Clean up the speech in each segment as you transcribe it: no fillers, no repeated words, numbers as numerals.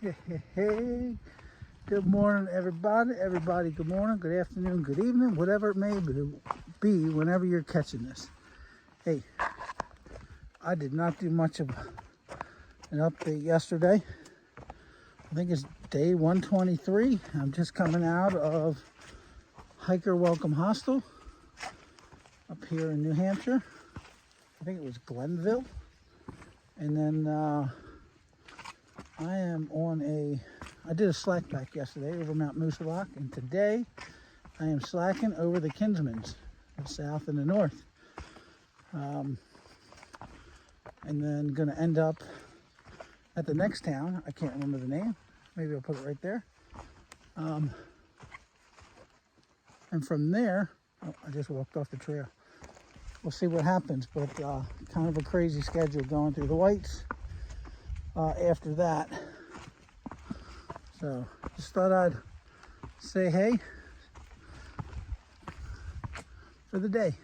Hey, good morning, everybody. Everybody, good morning, good afternoon, good evening, whatever it may be whenever you're catching this. Hey, I did not do much of an update yesterday. I think it's day 123. I'm just coming out of Hikers Welcome Hostel up here in New Hampshire. I think it was Glenville. And then I am on I did a slack back yesterday over Mount Moose Rock, and today I am slacking over the Kinsmans, the south and the north. And then gonna end up at the next town. I can't remember the name. Maybe I'll put it right there. And from there, oh, I just walked off the trail. We'll see what happens, but kind of a crazy schedule going through the Whites after that. So just thought I'd say hey for the day.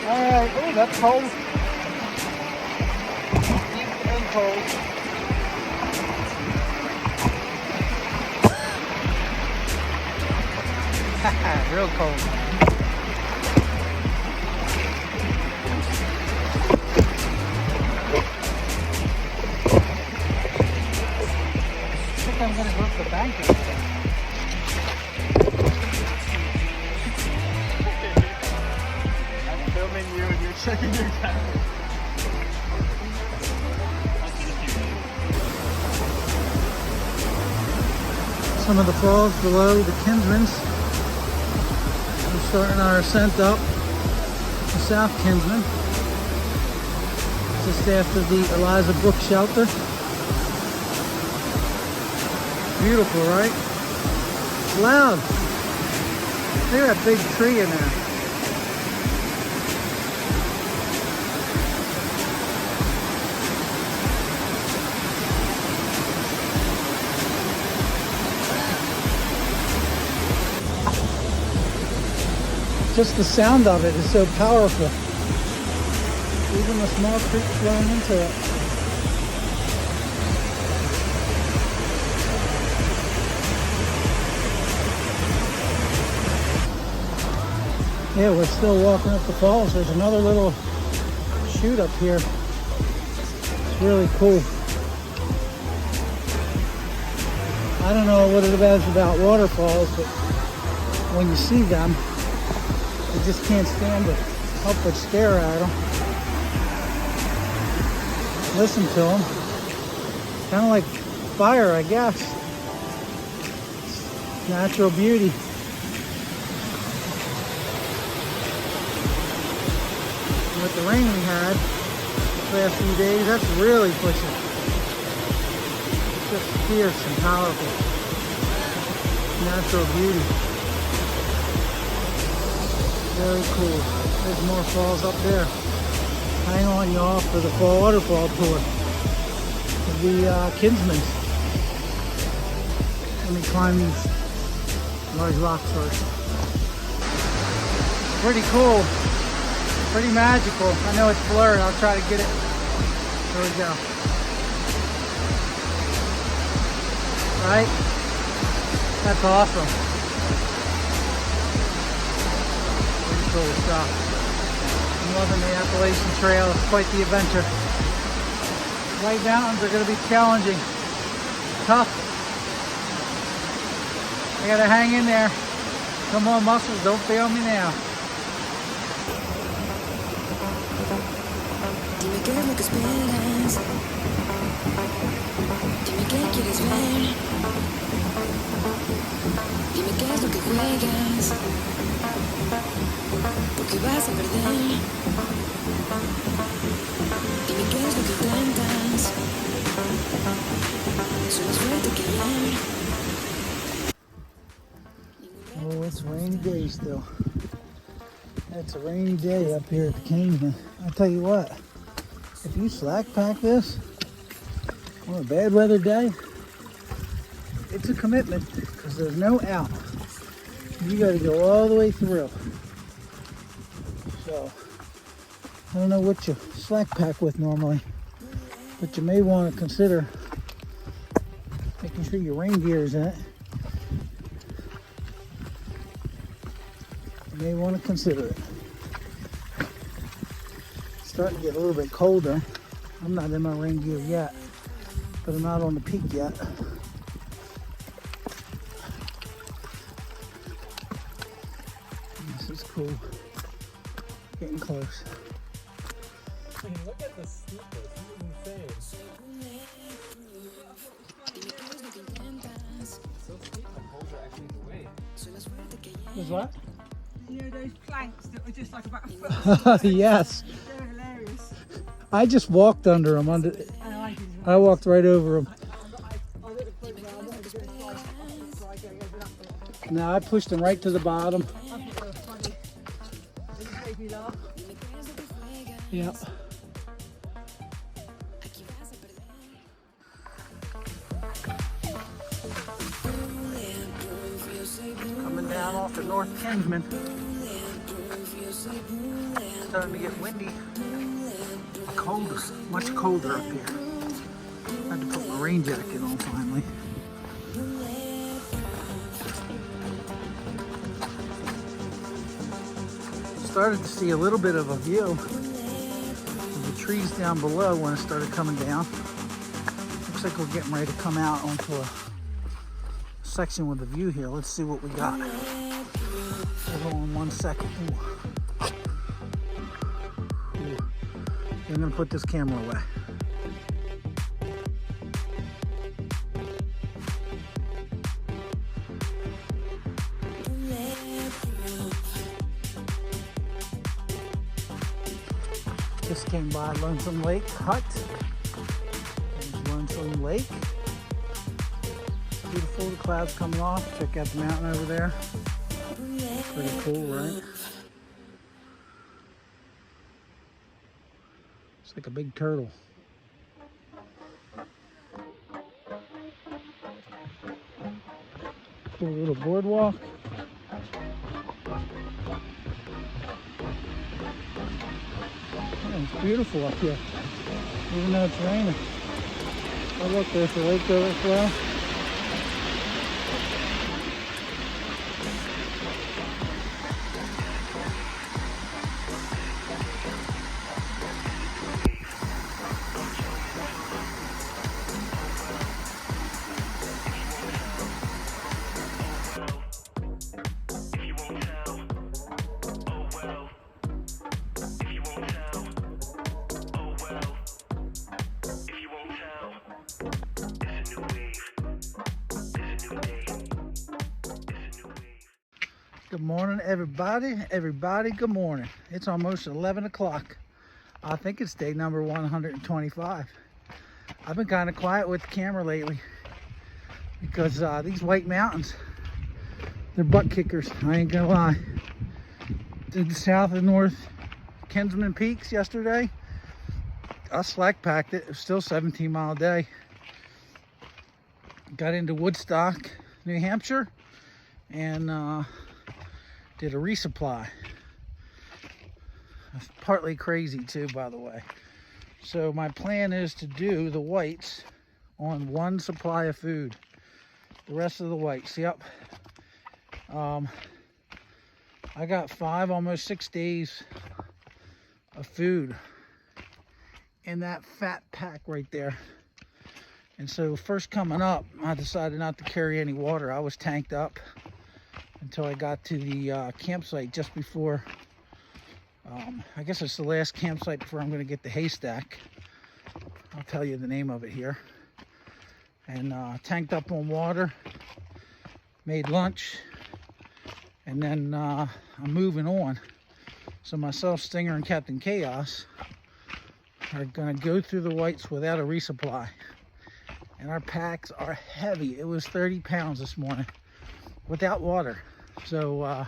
Alright, oh, that's cold. Deep and cold. Real cold. I think I'm gonna go up the bank again. You and you're checking your camera. Some of the falls below the Kinsmans. We're starting our ascent up to South Kinsman, just after the Eliza Brook shelter. Beautiful, right? It's loud. Look at that big tree in there. Just the sound of it is so powerful. Even the small creek flowing into it. Yeah, we're still walking up the falls. There's another little chute up here. It's really cool. I don't know what it is about waterfalls, but when you see them, you just can't stand to up but stare at them. Listen to them. Kind of like fire, I guess. It's natural beauty. And with the rain we had the last few days, that's really pushing. It's just fierce and powerful. Natural beauty. Very cool. There's more falls up there. Hang on, y'all, for the fall waterfall tour of the Kinsmans. Let me climb these large rocks first. Pretty cool. Pretty magical. I know it's blurred. I'll try to get it. There we go. Right? That's awesome. Cool stuff. I'm loving the Appalachian Trail. It's quite the adventure. White Mountains are going to be challenging. Tough. I got to hang in there. Come on, muscles. Don't fail me now. Dime qué es lo que esperas. Dime qué quieres ver. Dime qué es lo que juegas. Porque vas a perder. Dime qué es lo que intentas. Soy más fuerte que ayer. Oh, it's rainy day still. It's a rainy day up here at the Kinsman. I tell you what, if you slack pack this on a bad weather day, it's a commitment because there's no out. You got to go all the way through. So I don't know what you slack pack with normally, but you may want to consider making sure your rain gear is in it. You may want to consider it. It's starting to get a little bit colder. I'm not in my rain gear yet, but I'm not on the peak yet. This is cool. Getting close. I mean, look at the steepness. This is insane. So steep, the poles are actually in the way. Is what? You know those planks that were just like about a foot? Yes. They're hilarious. I just walked under them. And I did as well. I walked right over them. I looked at the program, I wanted to go twice. I didn't try going over that bit. No, I pushed them right to the bottom. I thought they were funny. They just made me laugh. Yeah. Coming down off the North Kinsman. Starting to get windy. Cold, much colder up here. I had to put my rain jacket on finally. Started to see a little bit of a view of the trees down below when it started coming down. Looks like we're getting ready to come out onto a section with a view here. Let's see what we got. Hold on 1 second. Ooh. Ooh. I'm gonna put this camera away. Just came by Lonesome Lake Hut. There's Lonesome Lake. Beautiful, the clouds coming off. Check out the mountain over there. Pretty cool, right? It's like a big turtle. Cool little boardwalk. Oh, it's beautiful up here, even though it's raining. Oh look, there's the lake overflow. Good morning, everybody. Everybody, good morning. It's almost 11 o'clock. I think it's day number 125. I've been kind of quiet with the camera lately because these White Mountains, they're butt kickers. I ain't gonna lie. Did the South and North Kinsman peaks yesterday. I slack packed it. It was still 17-mile day. Got into Woodstock, New Hampshire, and did a resupply. Partly crazy too, by the way. So my plan is to do the whites on one supply of food. The rest of the whites, yep. I got 5, almost 6 days of food in that fat pack right there. And so first coming up, I decided not to carry any water. I was tanked up until I got to the campsite just before, I guess it's the last campsite before I'm gonna get the haystack. I'll tell you the name of it here. And tanked up on water, made lunch, and then I'm moving on. So myself, Stinger, and Captain Chaos are gonna go through the whites without a resupply. And our packs are heavy. It was 30 pounds this morning without water. So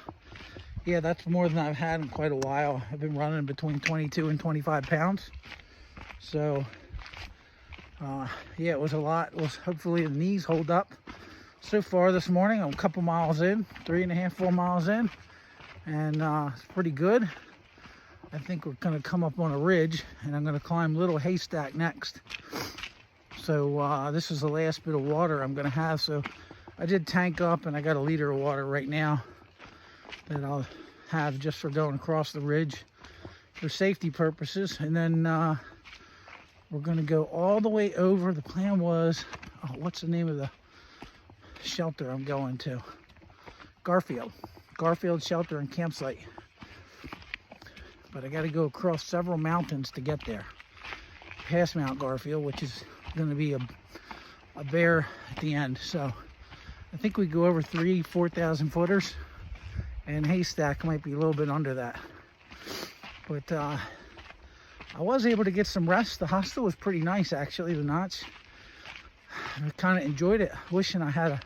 Yeah, that's more than I've had in quite a while. I've been running between 22 and 25 pounds. So, yeah, it was a lot. It was, hopefully the knees hold up. So far this morning, I'm a couple miles in, 3.5, 4 miles in, and it's pretty good. I think we're gonna come up on a ridge, and I'm gonna climb Little Haystack next. So this is the last bit of water I'm gonna have. So I did tank up, and I got a liter of water right now that I'll have just for going across the ridge for safety purposes. And then we're gonna go all the way over. The plan was, oh, what's the name of the shelter I'm going to? Garfield Shelter and Campsite. But I got to go across several mountains to get there. Past Mount Garfield, which is going to be a bear at the end. So I think we go over 4,000 footers, and Haystack might be a little bit under that. But I was able to get some rest. The hostel was pretty nice, actually, the Notch. I kind of enjoyed it. Wishing I had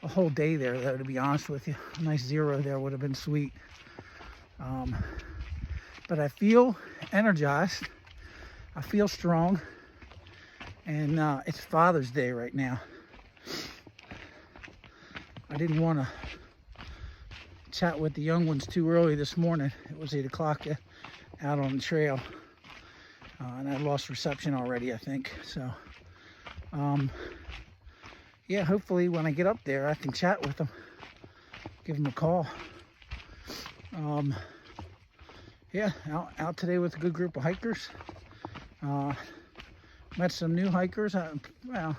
a whole day there, though, to be honest with you. A nice 0 there would have been sweet. But I feel energized. I feel strong. And it's Father's Day right now. I didn't want to chat with the young ones too early this morning. It was 8 o'clock out on the trail. And I lost reception already, I think. So, yeah, hopefully when I get up there, I can chat with them. Give them a call. Yeah, out today with a good group of hikers. Met some new hikers. Well,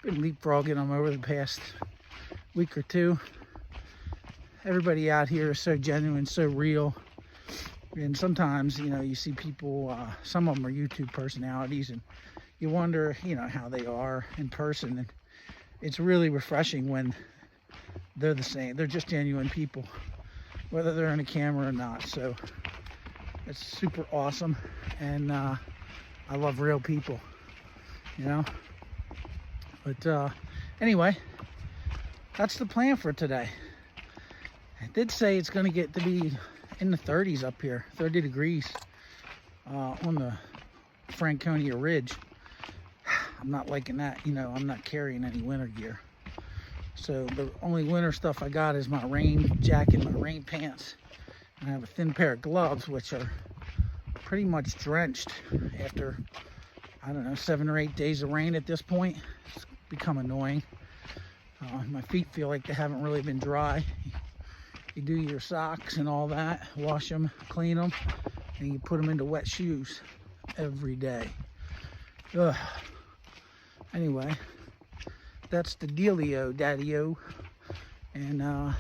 been leapfrogging them over the past week or two. Everybody out here is so genuine, so real. And sometimes, you know, you see people, some of them are YouTube personalities, and you wonder, you know, how they are in person. And it's really refreshing when they're the same. They're just genuine people, whether they're in a camera or not. So it's super awesome. And I love real people, you know. But anyway, that's the plan for today. I did say it's going to get to be in the 30s up here, 30 degrees on the Franconia Ridge. I'm not liking that, you know. I'm not carrying any winter gear. So the only winter stuff I got is my rain jacket, my rain pants, and I have a thin pair of gloves, which are pretty much drenched after, I don't know, 7 or 8 days of rain at this point. It's become annoying. My feet feel like they haven't really been dry. You do your socks and all that, wash them, clean them, and you put them into wet shoes every day. Ugh. Anyway, that's the dealio, daddy-o. And I'll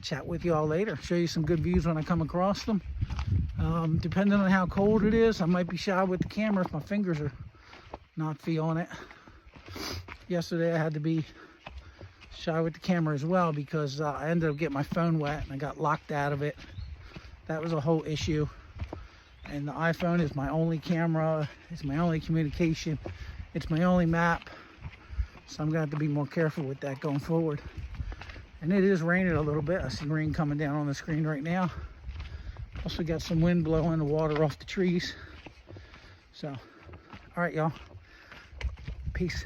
chat with you all later. Show you some good views when I come across them. Depending on how cold it is, I might be shy with the camera if my fingers are not feeling it. Yesterday I had to be shy with the camera as well because I ended up getting my phone wet and I got locked out of it. That was a whole issue. And the iPhone is my only camera. It's my only communication. It's my only map. So I'm gonna have to be more careful with that going forward. And it is raining a little bit. I see rain coming down on the screen right now. Also got some wind blowing the water off the trees. So, all right, y'all. Peace.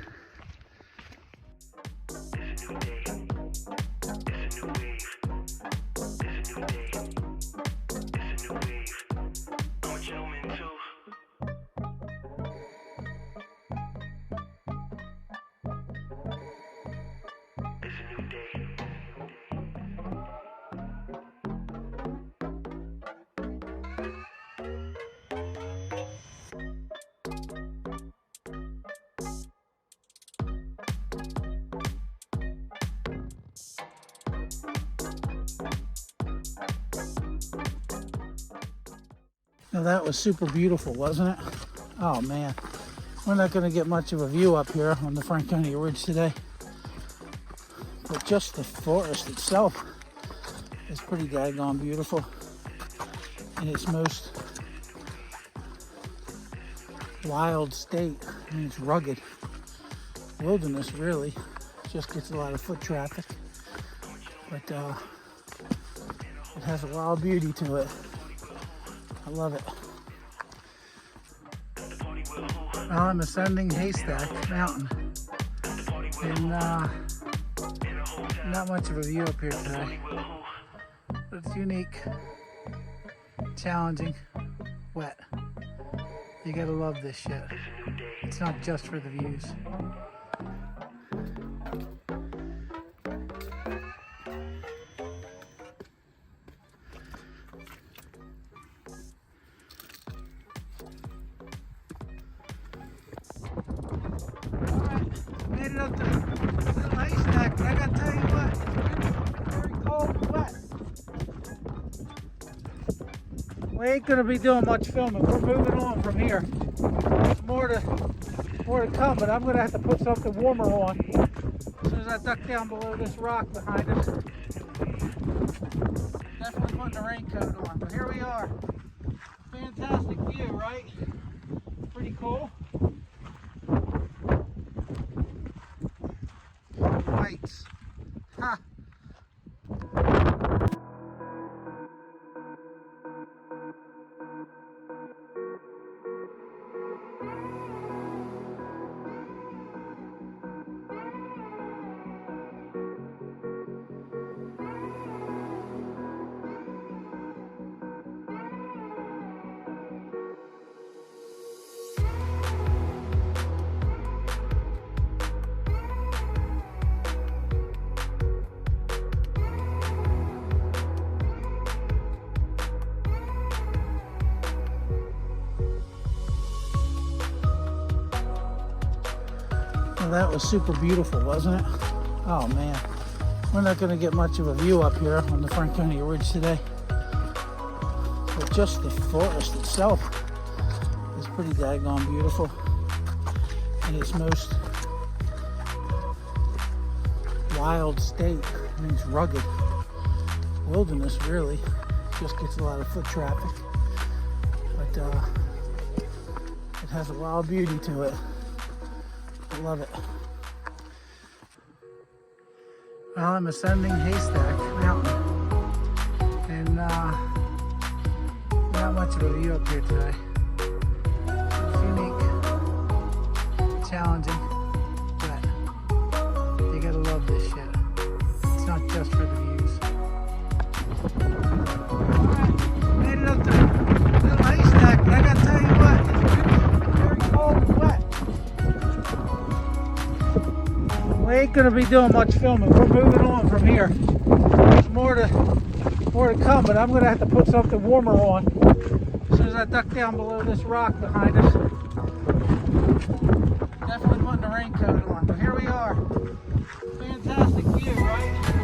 Now that was super beautiful, wasn't it? Oh man, we're not going to get much of a view up here on the Franconia Ridge today. But just the forest itself is pretty daggone beautiful in its most wild state. I mean, it's rugged. Wilderness really just gets a lot of foot traffic. But It has a wild beauty to it. I love it. Well, I'm ascending Haystack Mountain, and not much of a view up here today, but it's unique, challenging, wet. You gotta love this shit. It's not just for the views. Alright, made it up to the little haystack, but I gotta tell you what, it's very cold and wet. We ain't gonna be doing much filming. We're moving on from here. There's more to come, but I'm gonna have to put something warmer on as soon as I duck down below this rock behind us. Definitely putting a raincoat on, but here we are. Fantastic view, right? Pretty cool. Lights. Ha! Well, that was super beautiful, wasn't it? Oh man, we're not going to get much of a view up here on the Franconia Ridge today, but just the forest itself is pretty daggone beautiful in its most wild state. I mean, it's rugged wilderness, really. Just gets a lot of foot traffic, but it has a wild beauty to it. I love it. Well, I'm ascending Haystack Mountain, and not much of a view up here today. It's unique, challenging, but you gotta love this shit. It's not just for the views. Alright, made it up to the little haystack, but I gotta tell you what, it's very cold and wet. We ain't gonna be doing much filming. We're moving on from here. There's more to come, but I'm gonna have to put something warmer on as soon as I duck down below this rock behind us. Definitely putting a raincoat on, but here we are. Fantastic view, right?